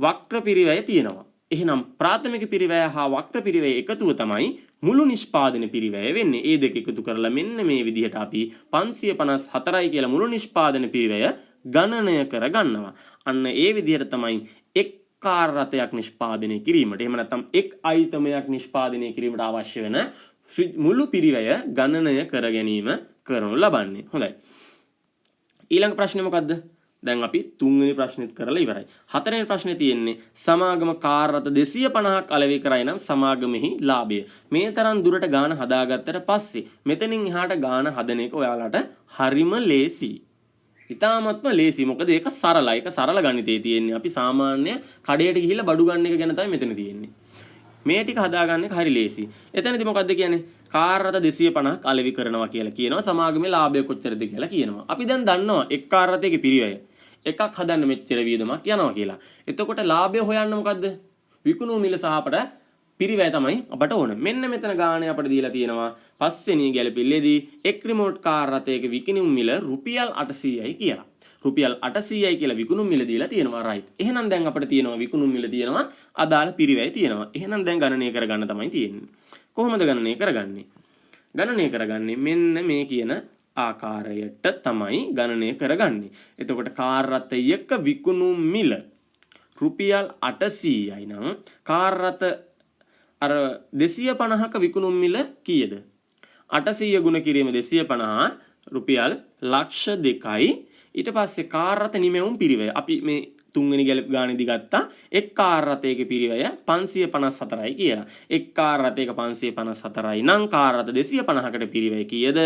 වක්‍ර පිරිවැය තියෙනවා. එහෙනම් ප්‍රාථමික පිරිවැය හා වක්‍ර පිරිවැය එකතුව තමයි මුළු නිෂ්පාදන පිරිවැය වෙන්නේ. ඒ දෙක එකතු කරලා මෙන්න මේ විදිහට අපි 554යි කියලා මුළු නිෂ්පාදන පිරිවැය ගණනය කර ගන්නවා. අන්න ඒ විදිහට තමයි එක් කාර් රථයක් නිෂ්පාදනය කිරීමට, එහෙම නැත්නම් එක් අයිතමයක් නිෂ්පාදනය කිරීමට අවශ්‍ය වෙන මුළු පිරිවැය ගණනය කර ගැනීම කරනු ලබන්නේ. හොඳයි. ඊළඟ ප්‍රශ්නේ මොකද්ද? දැන් අපි තුන්වෙනි ප්‍රශ්නෙත් කරලා ඉවරයි. හතරවෙනි ප්‍රශ්නේ තියෙන්නේ සමාගම කාර් රථ 250ක් අලෙවි කරයි නම් සමාගමෙහි ලාභය. මේ තරම් දුරට ගාන හදාගත්තට පස්සේ මෙතනින් එහාට ගාන හදන එක ඔයාලට හරිම ලේසි. ඉතාමත්ම ලේසි. මොකද ඒක සරලයි. ඒක සරල ගණිතයේ තියෙන්නේ. අපි සාමාන්‍ය කඩේට ගිහිල්ලා බඩු ගන්න එක ගැන තමයි මෙතන තියෙන්නේ. මේ ටික හදාගන්න එක හරි ලේසි. එතනදී මොකද්ද කියන්නේ? කාර් රථ 250ක් අලෙවි කරනවා කියලා කියනවා. සමාගමේ ලාභය කොච්චරද කියලා කියනවා. අපි දැන් දන්නවා එක් කාර් රථයක පිරිවැය එකක් හදන්න මෙච්චර වියදමක් යනවා කියලා. එතකොට ලාභය හොයන්න මොකද්ද? විකුණු මිල සහ අපට පිරිවැය තමයි අපට ඕන. මෙන්න මෙතන ගාණය අපට දීලා තියෙනවා. පස්වෙනි ගැලපෙල්ලේදී එක් රිමෝට් කාර් රථයක විකිණුම් මිල රුපියල් 800යි කියලා. රුපියල් 800යි කියලා විකුණුම් මිල දීලා තියෙනවා. රයිට්. එහෙනම් දැන් අපිට තියෙනවා විකුණුම් මිල තියෙනවා, අදාළ පිරිවැය තියෙනවා. එහෙනම් දැන් ගණනය කරගන්න තමයි තියෙන්නේ. කොහොමද ගණනය කරගන්නේ? ගණනය කරගන්නේ මෙන්න මේ කියන ආකාරයට තමයි ගණනය කරගන්නේ. එතකොට කාර් රථයක විකුණුම් මිල රුපියල් 800යි නම් කාර් රථ අර 250ක විකුණුම් මිල කීයද? 800 ගුණ කිරීම 250 රුපියල් ලක්ෂ 2යි. ඊට පස්සේ කාර් රථ නිමැවුම් පිරිවැය. අපි මේ තුන්වෙනි ගානේදී ගත්තා එක් කාර් රථයක පිරිවැය 554යි කියලා. එක් කාර් රථයක 554යි නම් කාර් රථ 250කට පිරිවැය කීයද?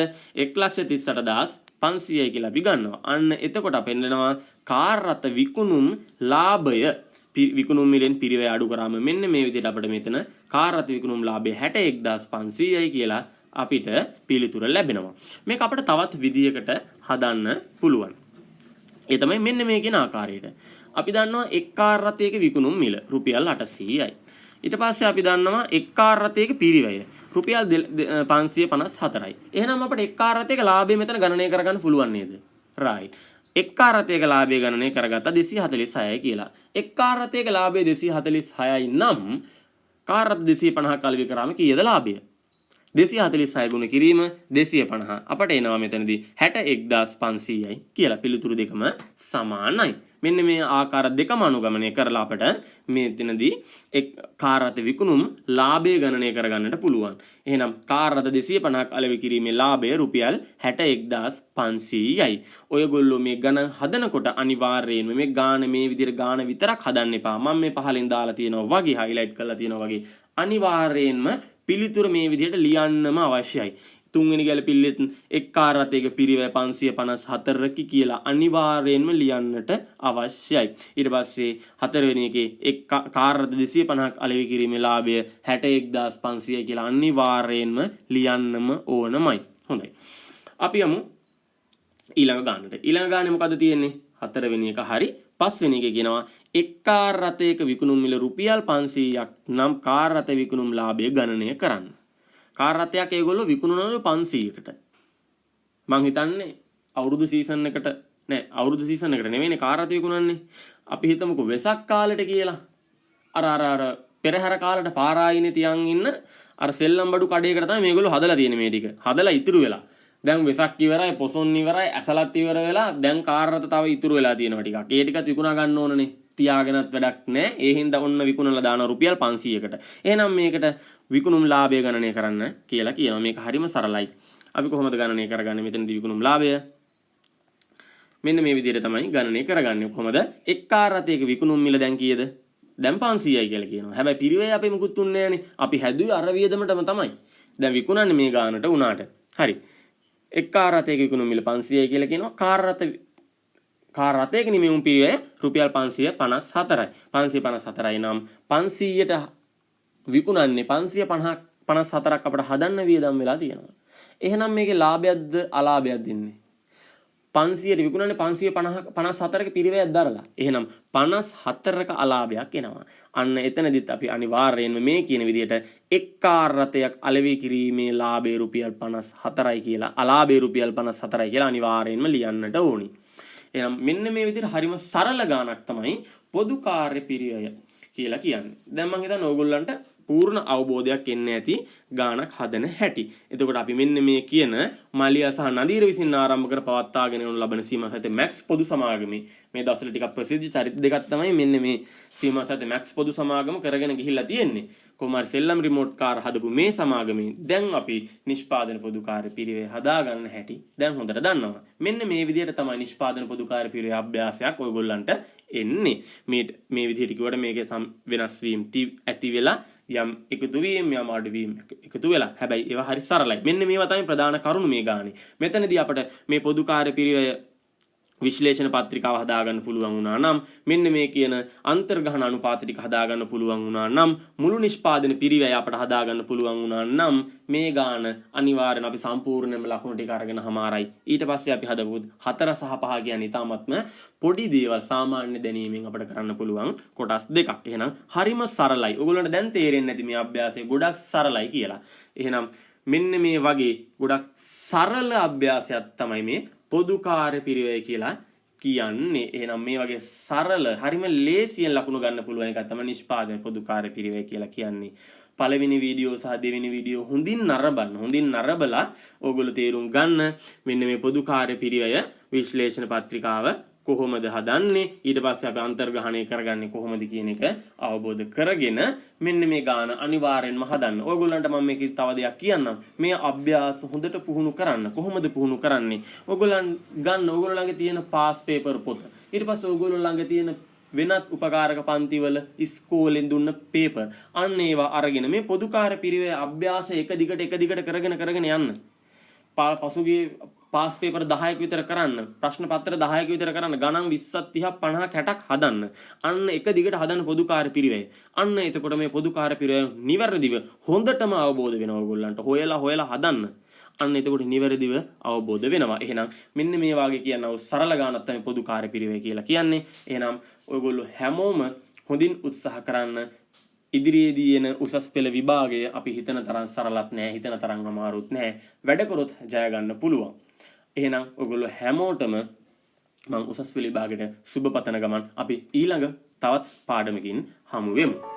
1,38,500යි කියලා අපි ගන්නවා. අන්න එතකොට පෙන්නනවා කාර් රථ විකුණුම් ලාභය විකුණුම් මිලෙන් පිරිවැය අඩු කරාම මෙන්න මේ විදිහට අපිට මෙතන කාර් රථ විකුණුම් ලාභය 61,500යි කියලා අපිට පිළිතුර ලැබෙනවා. මේක අපිට තවත් විදියකට හදන්න පුළුවන්. ඒ තමයි මෙන්න මේ කියන ආකාරයට. අපි දන්නවා එක් කාර් රථයක විකුණුම් මිල රුපියල් 800යි. ඊට පස්සේ අපි දන්නවා එක් කාර් රථයක පිරිවැය රුපියල් 554යි. එහෙනම් අපිට එක් කාර් රථයක ලාභය මෙතන ගණනය කරගන්න පුළුවන් නේද? right. එක් කාර් රථයක ලාභය ගණනය කරගත්තා 246යි කියලා. එක් කාර් රථයක ලාභය 246යි නම් කාර් රථ 250ක් අලෙවි කරාම කීයද ලාභය? 246 ගුණ කිරීම 250 අපට එනවා මෙතනදී 61500යි කියලා. පිළිතුරු දෙකම සමානයි. මෙන්න මේ ආකාර දෙකම අනුගමනය කරලා අපට මෙතනදී එක් කාර් රථ විකුණුම් ලාභය ගණනය කරගන්නට පුළුවන්. එහෙනම් කාර් රථ 250ක් අලෙවි කිරීමේ ලාභය රුපියල් 61500යි. ඔයගොල්ලෝ මේ ගණන් හදනකොට අනිවාර්යයෙන්ම මේ ගාන මේ විදිහට ගාන විතරක් හදන්න එපා. මම මේ පහලින් දාලා තියෙනවා වගේ highlight කරලා තියෙනවා වගේ අනිවාර්යයෙන්ම පිළිතුර මේ විදිහට ලියන්නම අවශ්‍යයි. තුන්වෙනි ගැලපිල්ලෙත් එක් කාර් රථයක පිරිවැය 554කි කියලා අනිවාර්යයෙන්ම ලියන්නට අවශ්‍යයි. ඊට පස්සේ හතරවෙනි එකේ එක් කාර් රථ 250ක් අලෙවි කිරීමේ ලාභය 61500යි කියලා අනිවාර්යයෙන්ම ලියන්නම ඕනමයි. හොඳයි. අපි යමු ඊළඟ ගානට. ඊළඟ ගානේ මොකද තියෙන්නේ? හතරවෙනි එක හරි. පස්වෙනි එක කියනවා එක් කාර් රථයක විකුණුම් මිල රුපියල් 500ක් නම් කාර් රථ විකුණුම් ලාභය ගණනය කරන්න. කාර් රථයක් ඒගොල්ලෝ විකුණනවලු 500කට. මං හිතන්නේ අවුරුදු සීසන් එකට අවුරුදු සීසන් එකට නෙවෙයිනේ කාර් රථ විකුණන්නේ. අපි හිතමුකෝ වෙසක් කාලෙට කියලා. අර පෙරහැර කාලෙට පාරායිනේ තියන් ඉන්න අර සෙල්ලම් බඩු කඩේකට තමයි මේගොල්ලෝ හදලා තියෙන්නේ මේ ටික. හදලා ඉතුරු වෙලා. දැන් වෙසක් ඉවරයි, පොසොන් ඉවරයි, ඇසලත් ඉවර වෙලා දැන් කාර් රථ තව ඉතුරු වෙලා තියෙනවා ටිකක්. ඒ ටිකත් විකුණා ගන්න ඕනනේ. තියාගෙනත් වැඩක් නැහැ. ඒ හින්දා ඔන්න විකුණලා දානවා රුපියල් 500කට. එහෙනම් මේකට විකුණුම් ලාභය ගණනය කරන්න කියලා කියනවා. මේක හරිම සරලයි. අපි කොහොමද ගණනය කරගන්නේ මෙතනදී විකුණුම් ලාභය? මෙන්න මේ විදිහට තමයි ගණනය කරගන්නේ. කොහොමද? එක් කාර් රථයක විකුණුම් මිල දැන් කීයද? දැන් 500යි කියලා කියනවා. හැබැයි පිරිවැය අපි මුකුත් තුන්නේ නැහනේ. අපි හැදුවේ අර වියදමටම තමයි. දැන් විකුණන්නේ මේ ගානට උනාට. හරි. එක් කාර් රථයක විකුණුම් මිල 500යි කියලා කියනවා. කාර් රථයක නිමැවුම් පිරිවැය රුපියල් 554යි. 554යි නම් 500ට විකුණන්නේ 554ක් අපිට හදන්න වියදම් වෙලා තියෙනවා. එහෙනම් මේකේ ලාභයක්ද අලාභයක්ද ඉන්නේ? 500ට විකුණන්නේ 554ක පිරිවැයක් දරලා. එහෙනම් 54ක අලාභයක් එනවා. අන්න එතනදිත් අපි අනිවාර්යයෙන්ම මේ කියන විදිහට එක් කාර් රථයක් අලෙවි කිරීමේ ලාභය රුපියල් 54යි කියලා අලාභය රුපියල් 54යි කියලා අනිවාර්යයෙන්ම ලියන්නට ඕනි. එහෙනම් මෙන්න මේ විදිහට හරිම සරල ගානක් තමයි පොදු කාර්ය පිරිවැය කියලා කියන්නේ. දැන් මම හිතන්නේ ඕගොල්ලන්ට පූර්ණ අවබෝධයක් එන්න ඇති ගානක් හදන හැටි. එතකොට අපි මෙන්න මේ කියන මලියා සහ නදීර විසින් ආරම්භ කර පවත්වාගෙන යනු ලබන සීමා සහිත මැක්ස් පොදු සමාගමේ මේ දවස්වල ටිකක් ප්‍රසිද්ධ චරිත දෙකක් තමයි මෙන්න මේ සීමා සහිත මැක්ස් පොදු සමාගම කරගෙන ගිහිල්ලා තියෙන්නේ. කොමාර් සෙල්ලම් රිමෝට් කාර් හදපු මේ සමාගමේ දැන් අපි නිෂ්පාදන පොදු කාර්ය පිරිවැය හදා ගන්න හැටි දැන් හොඳට දන්නවා. මෙන්න මේ විදිහට තමයි නිෂ්පාදන පොදු කාර්ය පිරිවැය අභ්‍යාසයක් ඔයගොල්ලන්ට එන්නේ. මේ විදිහට කිව්වට මේකේ වෙනස් වීම් ඇති වෙලා යම් එකතු වීම යම් අඩු වීම එකතු වෙලා. හැබැයි ඒවා හරි සරලයි. මෙන්න මේවා තමයි ප්‍රධාන කරුණු මේ ගානේ. මෙතනදී අපිට මේ පොදු කාර්ය පිරිවැය විශ්ලේෂණ පත්‍රිකාව හදාගන්න පුළුවන් වුණා නම් මෙන්න මේ කියන අන්තර්ගහන අනුපාත ටික හදාගන්න පුළුවන් වුණා නම් මුළු නිෂ්පාදන පිරිවැය අපට හදාගන්න පුළුවන් වුණා නම් මේ ගාන අනිවාර්යෙන් අපි සම්පූර්ණයෙන්ම ලකුණු ටික අරගෙන හමාරයි. ඊට පස්සේ අපි හදපු 4 සහ 5 කියන්නේ ඊටාත්ම පොඩි දේවල් සාමාන්‍ය දැනීමෙන් අපිට කරන්න පුළුවන් කොටස් දෙකක්. එහෙනම් හරිම සරලයි. ඔයගොල්ලන්ට දැන් තේරෙන්නේ නැති මේ අභ්‍යාසය ගොඩක් සරලයි කියලා. එහෙනම් මෙන්න මේ වගේ ගොඩක් සරල අභ්‍යාසයක් තමයි මේ පොදු කාර්ය පිරිවැය කියලා කියන්නේ. එහෙනම් මේ වගේ සරල හරිම ලේසියෙන් ලකුණු ගන්න පුළුවන් එකක් තමයි නිෂ්පාදන පොදු කාර්ය පිරිවැය කියලා කියන්නේ. පළවෙනි වීඩියෝ සහ දෙවෙනි වීඩියෝ හොඳින් නරඹන්න. හොඳින් නරඹලා ඕගොල්ලෝ තේරුම් ගන්න මෙන්න මේ පොදු කාර්ය පිරිවැය විශ්ලේෂණ පත්‍රිකාව කොහොමද හදන්නේ ඊට පස්සේ අපි අන්තර්ග්‍රහණය කරගන්නේ කොහොමද කියන එක අවබෝධ කරගෙන මෙන්න මේ ගාන අනිවාර්යෙන්ම හදන්න. ඔයගොල්ලන්ට මම මේක තව දෙයක් කියන්නම්. මේ අභ්‍යාස හොඳට පුහුණු කරන්න. කොහොමද පුහුණු කරන්නේ? ඔයගොල්ලන් ගන්න ඔයගොල්ලෝ ළඟ තියෙන පාස් පේපර් පොත. ඊට පස්සේ ඔයගොල්ලෝ ළඟ තියෙන වෙනත් උපකාරක පන්තිවල ඉස්කෝලෙන් දුන්න පේපර්. අන්න ඒවා අරගෙන මේ පොදුකාර පිරිවේ අභ්‍යාස එක දිගට කරගෙන යන්න. පසුගිය පාස් පේපර් 10ක විතර කරන්න. ප්‍රශ්න පත්‍ර 10ක විතර කරන්න. ගණන් 20ක් 30ක් 50ක් 60ක් හදන්න. අන්න එක දිගට හදන්න පොදුකාර පිරිවේ. අන්න එතකොට මේ පොදුකාර පිරිවේ නිවැරදිව හොඳටම අවබෝධ වෙනවා ඔයගොල්ලන්ට. හොයලා හදන්න. අන්න එතකොට නිවැරදිව අවබෝධ වෙනවා. එහෙනම් මෙන්න මේ වාගේ කියනවා සරල ගානක් තමයි පොදුකාර පිරිවේ කියලා කියන්නේ. එහෙනම් ඔයගොල්ලෝ හැමෝම හොඳින් උත්සාහ කරන්න. ඉදිරියේදී එන උසස් පෙළ විභාගය අපි හිතන තරම් සරලත් නෑ, හිතන තරම් අමාරුත් නෑ. වැඩ කරොත් ජය ගන්න පුළුවන්. එහෙනම් ඔයගොල්ලෝ හැමෝටම මම උසස් පෙළ විභාගයට සුබ පතන ගමන් අපි ඊළඟ තවත් පාඩමකින් හමු වෙමු.